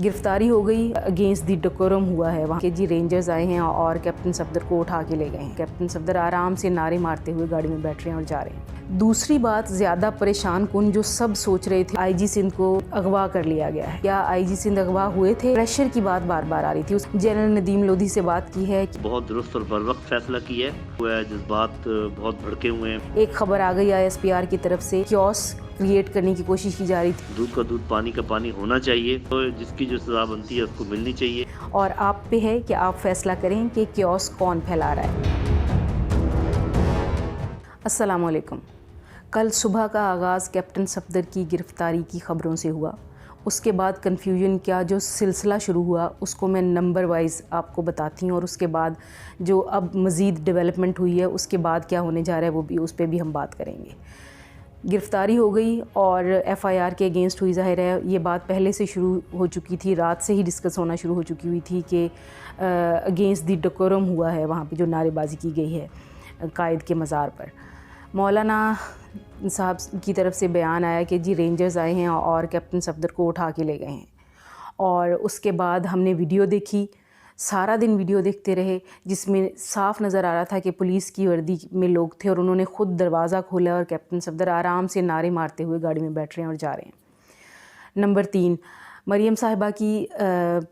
گرفتاری ہو گئی against the decorum ہوا ہے وہاں کے جی رینجرز آئے ہیں اور کیپٹن صفدر کو اٹھا کے لے گئے ہیں. کیپٹن صفدر آرام سے نعرے مارتے ہوئے گاڑی میں بیٹھ رہے ہیں اور جا رہے ہیں. دوسری بات زیادہ پریشان کن جو سب سوچ رہے تھے آئی جی سندھ کو اغوا کر لیا گیا ہے. کیا آئی جی سندھ اغوا ہوئے تھے؟ پریشر کی بات بار بار آ رہی تھی. جنرل نعیم لودھی سے بات کی ہے, بہت درست اور بر وقت فیصلہ کیا ہے. جذبات بہت بھڑکے ہوئے ہیں. ایک خبر آ گئی ISPR کی طرف سے کیوس کریٹ کرنے کی کوشش کی جا رہی تھی. دودھ کا دودھ پانی کا پانی ہونا چاہیے, تو جس کی جو سزا بنتی ہے اس کو ملنی چاہیے. اور آپ پہ ہے کہ آپ فیصلہ کریں کہ کیوس کون پھیلا رہا ہے. السلام علیکم. کل صبح کا آغاز کیپٹن صفدر کی گرفتاری کی خبروں سے ہوا. اس کے بعد کنفیوژن کا جو سلسلہ شروع ہوا اس کو میں نمبر وائز آپ کو بتاتی ہوں, اور اس کے بعد جو اب مزید ڈیولپمنٹ ہوئی ہے اس کے بعد کیا ہونے جا رہا ہے وہ بھی اس پہ بھی ہم بات کریں گے. گرفتاری ہو گئی اور FIR کے اگینسٹ ہوئی. ظاہر ہے یہ بات پہلے سے شروع ہو چکی تھی, رات سے ہی ڈسکس ہونا شروع ہو چکی ہوئی تھی کہ اگینسٹ دی ڈیکورم ہوا ہے وہاں پہ جو نعرے بازی کی گئی ہے قائد کے مزار پر. مولانا صاحب کی طرف سے بیان آیا کہ جی رینجرز آئے ہیں اور کیپٹن صفدر کو اٹھا کے لے گئے ہیں, اور اس کے بعد ہم نے ویڈیو دیکھی, سارا دن ویڈیو دیکھتے رہے جس میں صاف نظر آ رہا تھا کہ پولیس کی وردی میں لوگ تھے اور انہوں نے خود دروازہ کھولا اور کیپٹن صفدر آرام سے نعرے مارتے ہوئے گاڑی میں بیٹھ رہے ہیں اور جا رہے ہیں. نمبر 3, مریم صاحبہ کی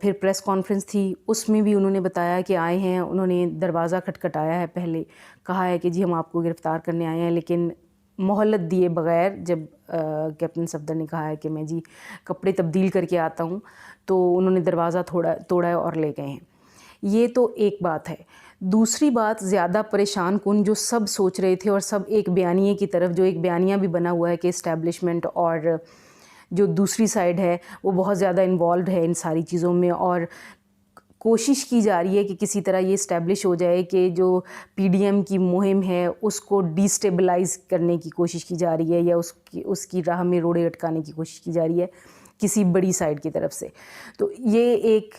پھر پریس کانفرنس تھی, اس میں بھی انہوں نے بتایا کہ آئے ہیں, انہوں نے دروازہ کھٹکھٹایا ہے, پہلے کہا ہے کہ جی ہم آپ کو گرفتار کرنے آئے ہیں, لیکن مہلت دیے بغیر جب کیپٹن صفدر نے کہا ہے کہ میں جی کپڑے تبدیل کر کے آتا ہوں, تو انہوں نے دروازہ توڑا اور لے گئے ہیں. یہ تو ایک بات ہے. دوسری بات زیادہ پریشان کن جو سب سوچ رہے تھے اور سب ایک بیانیے کی طرف, جو ایک بیانیہ بھی بنا ہوا ہے کہ اسٹیبلشمنٹ اور جو دوسری سائڈ ہے وہ بہت زیادہ انوالوڈ ہے ان ساری چیزوں میں, اور کوشش کی جا رہی ہے کہ کسی طرح یہ اسٹیبلش ہو جائے کہ جو PDM کی مہم ہے اس کو ڈی سٹیبلائز کرنے کی کوشش کی جا رہی ہے, یا اس کی راہ میں روڑے اٹکانے کی کوشش کی جا رہی ہے کسی بڑی سائڈ کی طرف سے. تو یہ ایک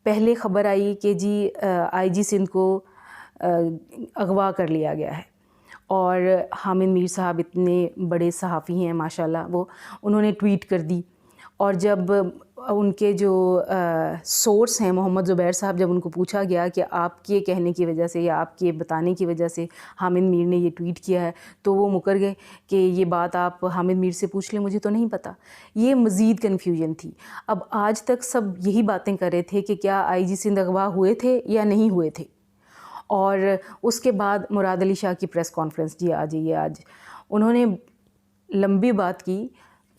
پہلے خبر آئی کہ جی IG سندھ کو اغوا کر لیا گیا ہے, اور حامد میر صاحب اتنے بڑے صحافی ہیں ماشاءاللہ, انہوں نے ٹویٹ کر دی. اور جب ان کے جو سورس ہیں محمد زبیر صاحب, جب ان کو پوچھا گیا کہ آپ کے کہنے کی وجہ سے یا آپ کے بتانے کی وجہ سے حامد میر نے یہ ٹویٹ کیا ہے, تو وہ مکر گئے کہ یہ بات آپ حامد میر سے پوچھ لیں, مجھے تو نہیں پتہ. یہ مزید کنفیوژن تھی. اب آج تک سب یہی باتیں کر رہے تھے کہ کیا IG سندھ اغوا ہوئے تھے یا نہیں ہوئے تھے. اور اس کے بعد مراد علی شاہ کی پریس کانفرنس, جی آ جائیے. آج انہوں نے لمبی بات کی,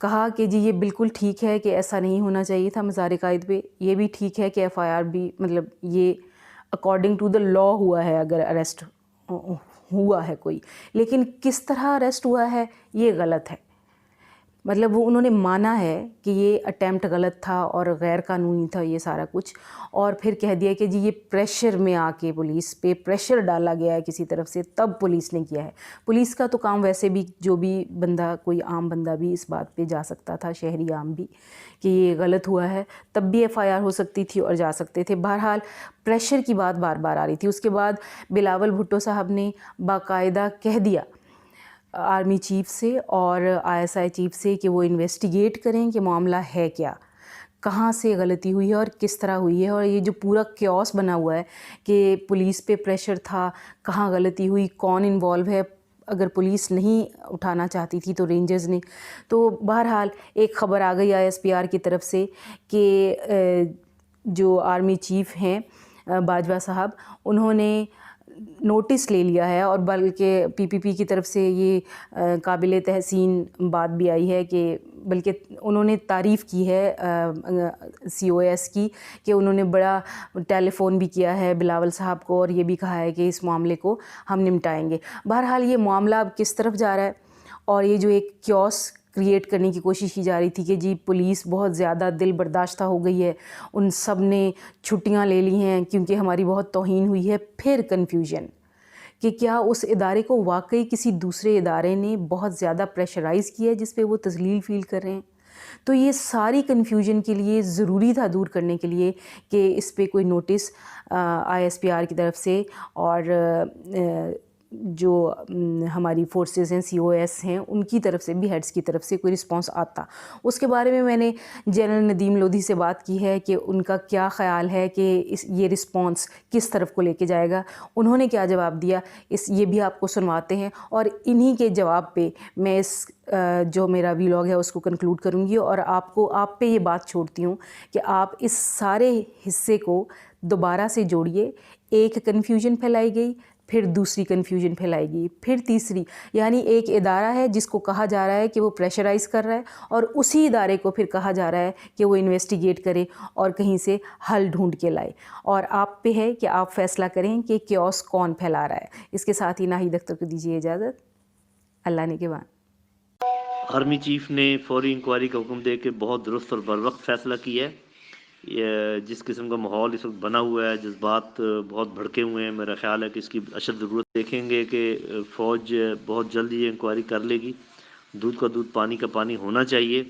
کہا کہ جی یہ بالکل ٹھیک ہے کہ ایسا نہیں ہونا چاہیے تھا مزار قائد پہ, یہ بھی ٹھیک ہے کہ FIR بھی مطلب یہ اکارڈنگ ٹو دا لا ہوا ہے اگر اریسٹ ہوا ہے کوئی, لیکن کس طرح اریسٹ ہوا ہے یہ غلط ہے. مطلب وہ انہوں نے مانا ہے کہ یہ اٹیمپٹ غلط تھا اور غیر قانونی تھا یہ سارا کچھ, اور پھر کہہ دیا کہ جی یہ پریشر میں آ کے پولیس پہ پریشر ڈالا گیا ہے کسی طرف سے, تب پولیس نے کیا ہے. پولیس کا تو کام ویسے بھی جو بھی بندہ, کوئی عام بندہ بھی اس بات پہ جا سکتا تھا, شہری عام بھی, کہ یہ غلط ہوا ہے, تب بھی FIR ہو سکتی تھی اور جا سکتے تھے. بہرحال پریشر کی بات بار بار آ رہی تھی. اس کے بعد بلاول بھٹو صاحب نے باقاعدہ کہہ دیا آرمی چیف سے اور ISI چیف سے کہ وہ انویسٹیگیٹ کریں کہ معاملہ ہے کیا, کہاں سے غلطی ہوئی ہے اور کس طرح ہوئی ہے. اور یہ جو پورا کیوس بنا ہوا ہے کہ پولیس پہ پریشر تھا, کہاں غلطی ہوئی, کون انوالو ہے, اگر پولیس نہیں اٹھانا چاہتی تھی تو رینجرز نے. تو بہرحال ایک خبر آ گئی ISPR کی طرف سے کہ جو آرمی چیف ہیں باجوہ صاحب, انہوں نے نوٹس لے لیا ہے, اور بلکہ PPP کی طرف سے یہ قابل تحسین بات بھی آئی ہے کہ بلکہ انہوں نے تعریف کی ہے COAS کی کہ انہوں نے بڑا ٹیلی فون بھی کیا ہے بلاول صاحب کو, اور یہ بھی کہا ہے کہ اس معاملے کو ہم نمٹائیں گے. بہرحال یہ معاملہ اب کس طرف جا رہا ہے, اور یہ جو ایک کیوس کریٹ کرنے کی کوشش کی جا رہی تھی کہ جی پولیس بہت زیادہ دل برداشتہ ہو گئی ہے, ان سب نے چھٹیاں لے لی ہیں کیونکہ ہماری بہت توہین ہوئی ہے. پھر کنفیوژن کہ کیا اس ادارے کو واقعی کسی دوسرے ادارے نے بہت زیادہ پریشرائز کیا ہے جس پہ وہ تذلیل فیل کر رہے ہیں. تو یہ ساری کنفیوژن کے لیے ضروری تھا دور کرنے کے لیے کہ اس پہ کوئی نوٹس ISPR کی طرف سے اور جو ہماری فورسز ہیں COAS ہیں ان کی طرف سے بھی ہیڈز کی طرف سے کوئی رسپانس آتا. اس کے بارے میں نے جنرل نعیم لودھی سے بات کی ہے کہ ان کا کیا خیال ہے کہ یہ رسپانس کس طرف کو لے کے جائے گا. انہوں نے کیا جواب دیا یہ بھی آپ کو سنواتے ہیں, اور انہی کے جواب پہ میں اس جو میرا ویلاگ ہے اس کو کنکلوڈ کروں گی, اور آپ پہ یہ بات چھوڑتی ہوں کہ آپ اس سارے حصے کو دوبارہ سے جوڑیے. ایک کنفیوژن پھیلائی گئی, پھر دوسری کنفیوژن پھیلائی گئی, پھر تیسری, یعنی ایک ادارہ ہے جس کو کہا جا رہا ہے کہ وہ پریشرائز کر رہا ہے, اور اسی ادارے کو پھر کہا جا رہا ہے کہ وہ انویسٹیگیٹ کرے اور کہیں سے حل ڈھونڈ کے لائے. اور آپ پہ ہے کہ آپ فیصلہ کریں کہ کیوس کون پھیلا رہا ہے. اس کے ساتھ ہی ناہید اختر کو دیجیے اجازت. اللہ نگہبان. آرمی چیف نے فوری انکوائری کا حکم دے کے بہت درست اور بروقت فیصلہ کیا ہے. جس قسم کا ماحول اس وقت بنا ہوا ہے, جذبات بہت بھڑکے ہوئے ہیں, میرا خیال ہے کہ اس کی اشد ضرورت. دیکھیں گے کہ فوج بہت جلد یہ انکوائری کر لے گی. دودھ کا دودھ پانی کا پانی ہونا چاہیے,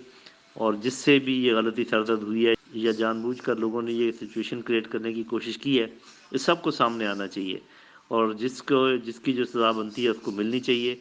اور جس سے بھی یہ غلطی سرزد ہوئی ہے یا جان بوجھ کر لوگوں نے یہ سچویشن کریٹ کرنے کی کوشش کی ہے, اس سب کو سامنے آنا چاہیے, اور جس کی جو سزا بنتی ہے اس کو ملنی چاہیے.